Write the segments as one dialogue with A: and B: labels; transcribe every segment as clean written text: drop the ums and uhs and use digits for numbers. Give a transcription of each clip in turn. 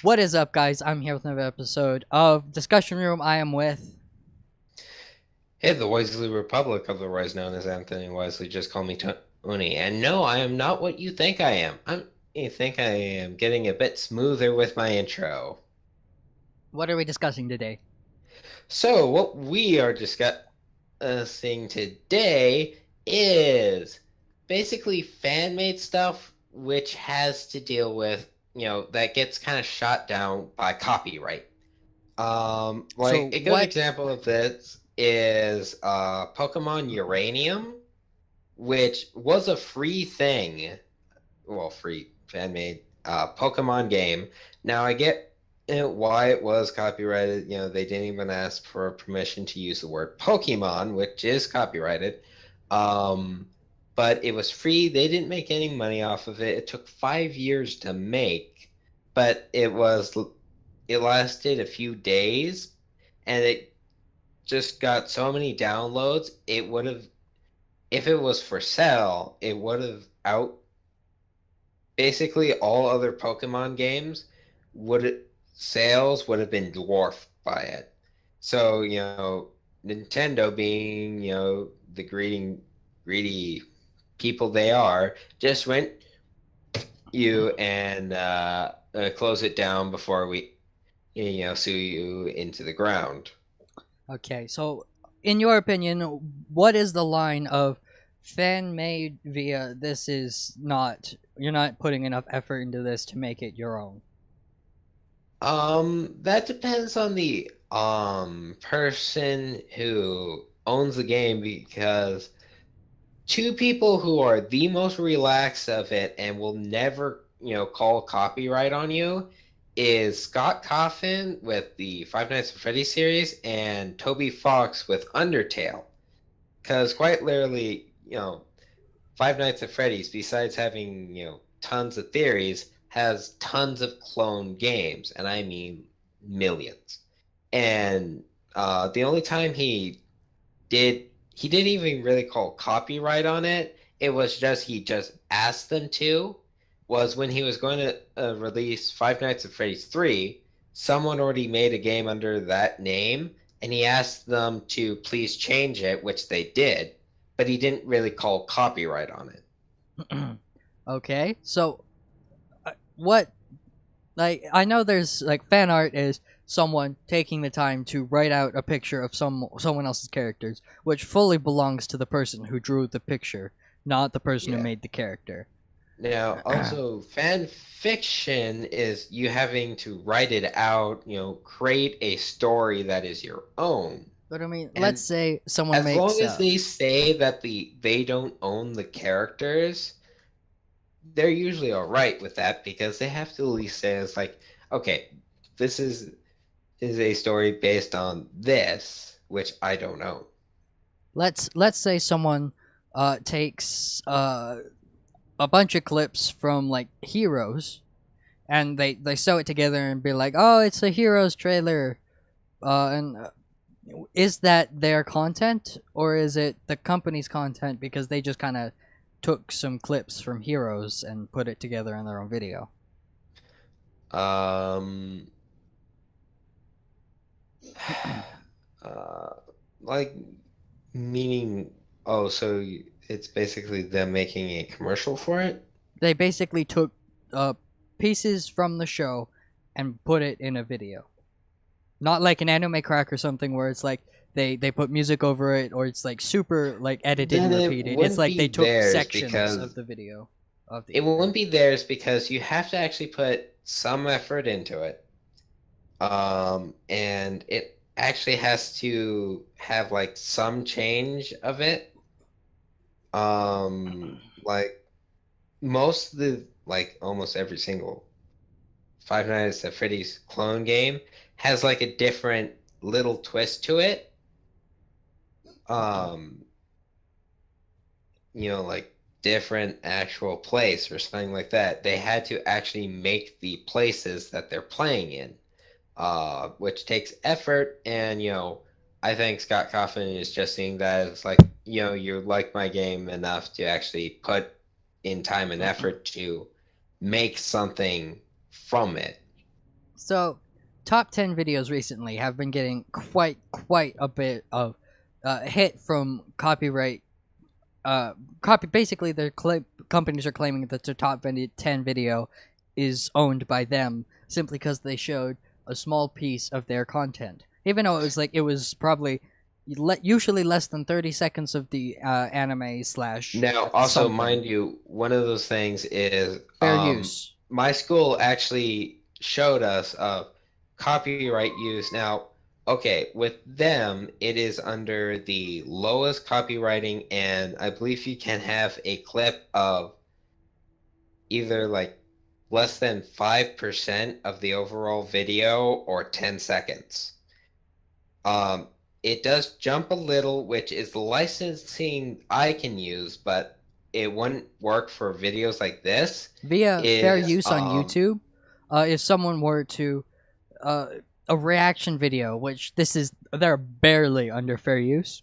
A: What is up, guys? I'm here with another episode of Discussion Room. I am with.
B: Hey, the Wisely Republic, otherwise known as Anthony Wisely, just call me Tony. And no, I am not what you think I am. You think I am getting a bit smoother with my intro.
A: What are we discussing today?
B: So, what we are discussing today is basically fan-made stuff which has to deal with, that gets kind of shot down by copyright.
A: So,
B: Like a good
A: what?
B: example of this is Pokemon Uranium, which was a free thing, well, free fan made Pokemon game. Now I get why it was copyrighted. They didn't even ask for permission to use the word Pokemon, which is copyrighted. Um, but it was free. They didn't make any money off of it. It took 5 years to make, but it lasted a few days, and it just got so many downloads. It would have, if it was for sale, it would have out basically all other Pokemon games would sales would have been dwarfed by it. So, Nintendo being, the greedy people they are, just went you and close it down before we, sue you into the ground.
A: Okay, so in your opinion, what is the line of fan made via this is not. You're not putting enough effort into this to make it your own?
B: That depends on the person who owns the game, because two people who are the most relaxed of it and will never, call copyright on you is Scott Coffin with the Five Nights at Freddy's series and Toby Fox with Undertale. Because quite literally, Five Nights at Freddy's, besides having, tons of theories, has tons of clone games, and I mean millions. And the only time he didn't even really call copyright on it. It was just he just asked them to. Was when he was going to release Five Nights at Freddy's 3. Someone already made a game under that name, and he asked them to please change it, which they did, but he didn't really call copyright on it.
A: Okay, so what? Like, I know there's like fan art is someone taking the time to write out a picture of someone else's characters, which fully belongs to the person who drew the picture, not the person who
B: Yeah.
A: made the character.
B: Now, also, fan fiction is you having to write it out, create a story that is your own.
A: But I mean, let's
B: And
A: say someone
B: as long
A: makes
B: as they say that they don't own the characters, they're usually all right with that, because they have to at least say it's like, okay, this is a story based on this, which I don't own.
A: let's say someone takes a bunch of clips from like Heroes, and they sew it together and be like, oh, it's a Heroes trailer. And Is that their content, or is it the company's content because they just kind of took some clips from Heroes and put it together in their own video?
B: Um, uh, like meaning, oh, so it's basically them making a commercial for it.
A: They basically took uh, pieces from the show and put it in a video. Not like an anime crack or something where it's like they put music over it, or it's like super like edited and
B: Then it
A: repeated. It's
B: wouldn't
A: like
B: be
A: they took
B: theirs
A: sections
B: because
A: of the video of the
B: it
A: anime.
B: wouldn't be theirs because you have to actually put some effort into it. And it actually has to have like some change of it. Like almost every single Five Nights at Freddy's clone game has like a different little twist to it. Um, like different actual place or something like that. They had to actually make the places that they're playing in, which takes effort. And, I think Scott Coffin is just seeing that as like, you like my game enough to actually put in time and effort to make something from it.
A: So, top 10 videos recently have been getting quite a bit of hit from copyright. Basically, companies are claiming that their top 10 video is owned by them simply because they showed a small piece of their content, even though it was probably usually less than 30 seconds of the anime slash
B: Now, also,
A: something.
B: mind you, one of those things is
A: Fair use.
B: my school actually showed us copyright use. Now, okay, with them, it is under the lowest copywriting, and I believe you can have a clip of either like less than 5% of the overall video or 10 seconds. Um, it does jump a little, which is the licensing I can use, but it wouldn't work for videos like this.
A: Via fair
B: Is
A: use on YouTube, if someone were to uh, a reaction video, which they're barely under fair use.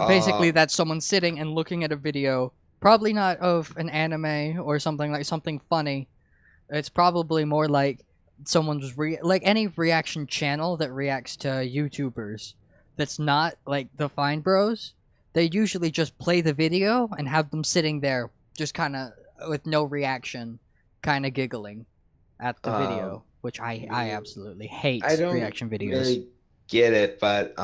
A: Basically,
B: uh
A: that's someone sitting and looking at a video, probably not of an anime or something like something funny. It's probably more like like any reaction channel that reacts to YouTubers. That's not like the Fine Bros. They usually just play the video and have them sitting there, just kind of with no reaction, kind of giggling at the
B: um
A: video, which I absolutely hate
B: I don't
A: reaction videos.
B: really get it, but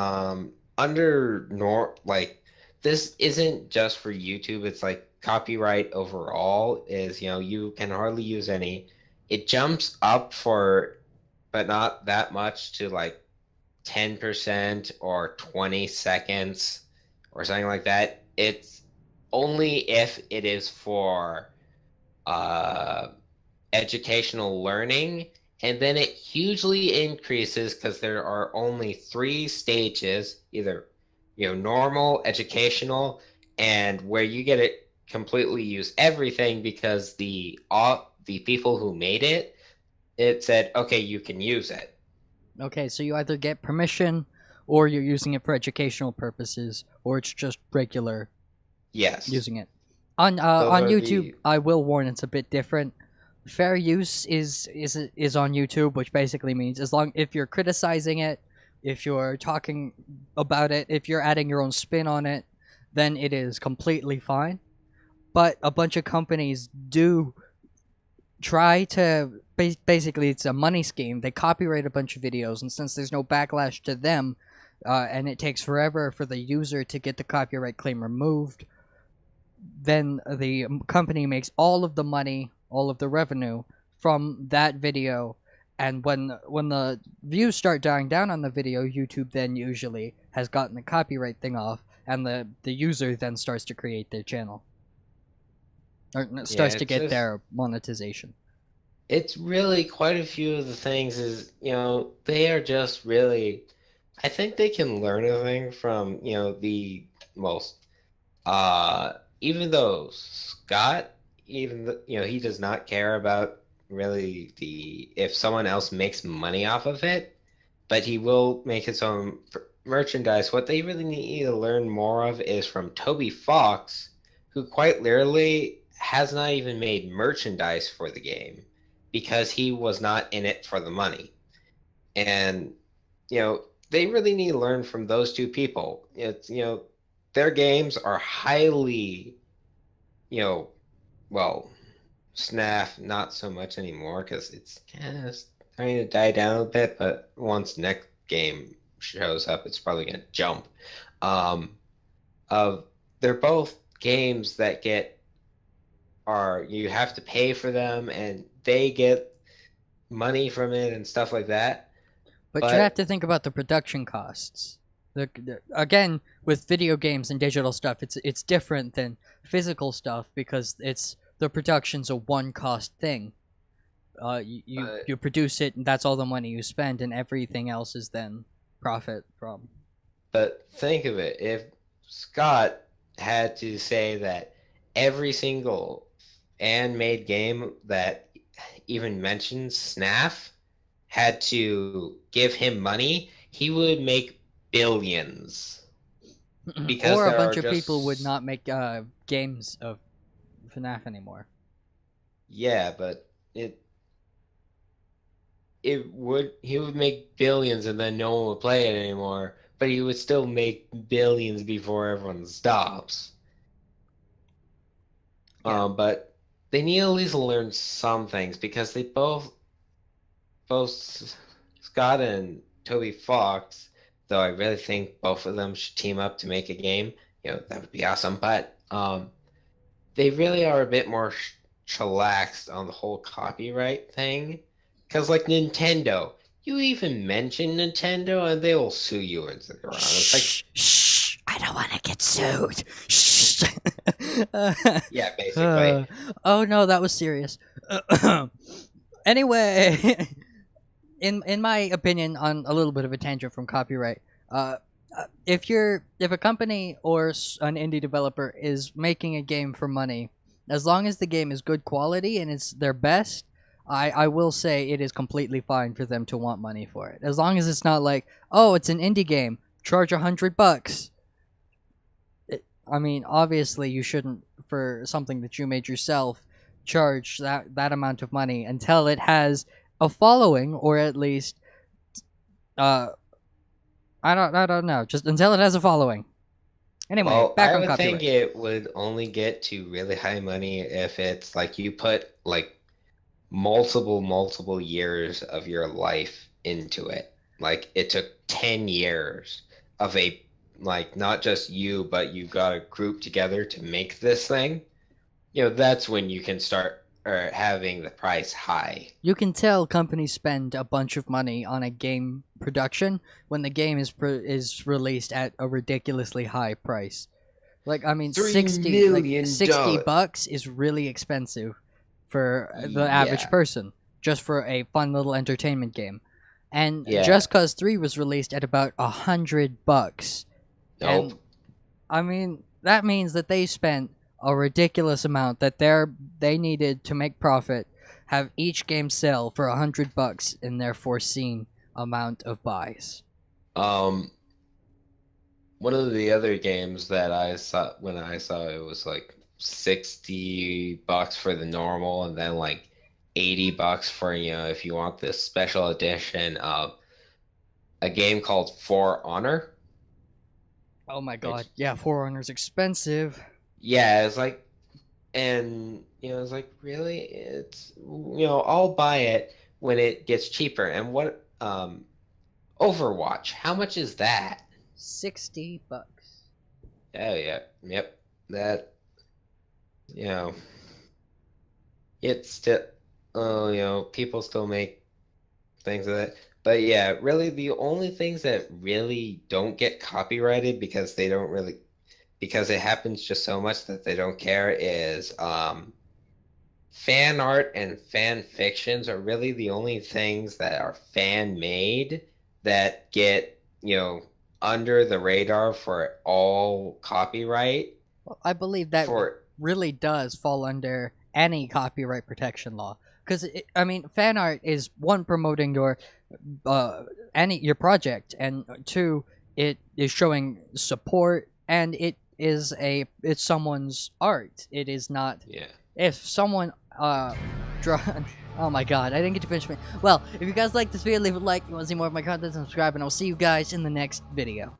B: under nor like this isn't just for YouTube, it's like copyright overall is, you can hardly use any. It jumps up for but not that much to like 10% or 20 seconds or something like that. It's only if it is for uh, educational learning, and then it hugely increases because there are only three stages, either normal, educational, and where you get it completely use everything because the people who made it said, okay, you can use it.
A: Okay, so you either get permission, or you're using it for educational purposes, or it's just regular
B: Yes,
A: using it.
B: those
A: On
B: are
A: YouTube,
B: the
A: I will warn it's a bit different. Fair use is on YouTube, which basically means as long if you're criticizing it, if you're talking about it, if you're adding your own spin on it, then it is completely fine. But a bunch of companies do try to basically it's a money scheme. They copyright a bunch of videos, and since there's no backlash to them, and it takes forever for the user to get the copyright claim removed, then the company makes all of the money, all of the revenue from that video. And when the views start dying down on the video, YouTube then usually has gotten the copyright thing off, and the user then starts to create their channel or
B: yeah,
A: starts to get their monetization.
B: it's really quite a few of the things is, they are just really, I think they can learn a thing from, the most, even though Scott, he does not care about really if someone else makes money off of it, but he will make his own merchandise. What they really need to learn more of is from Toby Fox, who quite literally has not even made merchandise for the game because he was not in it for the money. And, they really need to learn from those two people. It's, their games are highly, you know, well, SNAF, not so much anymore because it's kind of starting to die down a bit, but once next game shows up, it's probably going to jump. Um, of They're both games that you have to pay for them and they get money from it and stuff like that.
A: But you have
B: But
A: to think about the production costs. Again, with video games and digital stuff, it's different than physical stuff because it's the production's a one cost thing. You produce it, and that's all the money you spend, and everything else is then profit from.
B: but think of it, if Scott had to say that every single fan-made game that even mentions SNAF had to give him money, he would make billions because
A: Or a
B: there are
A: bunch of people would
B: just
A: not make games of FNAF anymore.
B: yeah, but he would make billions and then no one would play it anymore, but he would still make billions before everyone stops.
A: Yeah.
B: But they need at least learn some things because they both Scott and Toby Fox, though I really think both of them should team up to make a game. That would be awesome. But they really are a bit more chillaxed on the whole copyright thing. Because like Nintendo, you even mention Nintendo and they will sue you and stick around. It's like,
A: Shh! I don't want to get sued. Shh!
B: yeah, basically.
A: Oh no, that was serious. Anyway, in my opinion, on a little bit of a tangent from copyright, if a company or an indie developer is making a game for money, as long as the game is good quality and it's their best, I will say it is completely fine for them to want money for it. As long as it's not like, oh, it's an indie game, charge $100. I mean, obviously you shouldn't, for something that you made yourself, charge that amount of money until it has a following, or at least I don't know, just until it has a following. Anyway,
B: Well,
A: back
B: I
A: on
B: would think
A: copyright.
B: it would only get to really high money if it's like you put like multiple years of your life into it. Like it took 10 years of like not just you, but you got a group together to make this thing. That's when you can start having the price high.
A: You can tell companies spend a bunch of money on a game production when the game is released at a ridiculously high price. Like, I mean,
B: $3
A: 60
B: million.
A: $60 is really expensive for the average
B: Yeah.
A: person, just for a fun little entertainment game. And
B: Yeah.
A: Just Cause 3 was released at about $100.
B: Nope.
A: And I mean, that means that they spent a ridiculous amount that they needed to make profit, have each game sell for $100 in their foreseen amount of buys.
B: One of the other games that I saw when I saw it was like $60 for the normal, and then like $80 for if you want this special edition of a game called For Honor.
A: Oh my god, yeah, For Honor's expensive.
B: Yeah, it's like, and it's like really, I'll buy it when it gets cheaper. And what Overwatch? How much is that?
A: $60.
B: Oh yeah, yep. That it's still, people still make things of that. But yeah, really the only things that really don't get copyrighted because they don't really, because it happens just so much that they don't care is fan art and fan fictions are really the only things that are fan made that get, under the radar for all copyright.
A: Well, I believe that really does fall under any copyright protection law, because I mean, fan art is one, promoting your your project, and two, it is showing support, and it's someone's art. It is not.
B: Yeah.
A: If someone draw. Oh my god, I didn't get to finish it. Well, if you guys like this video, leave a like. You want to see more of my content, subscribe, and I'll see you guys in the next video.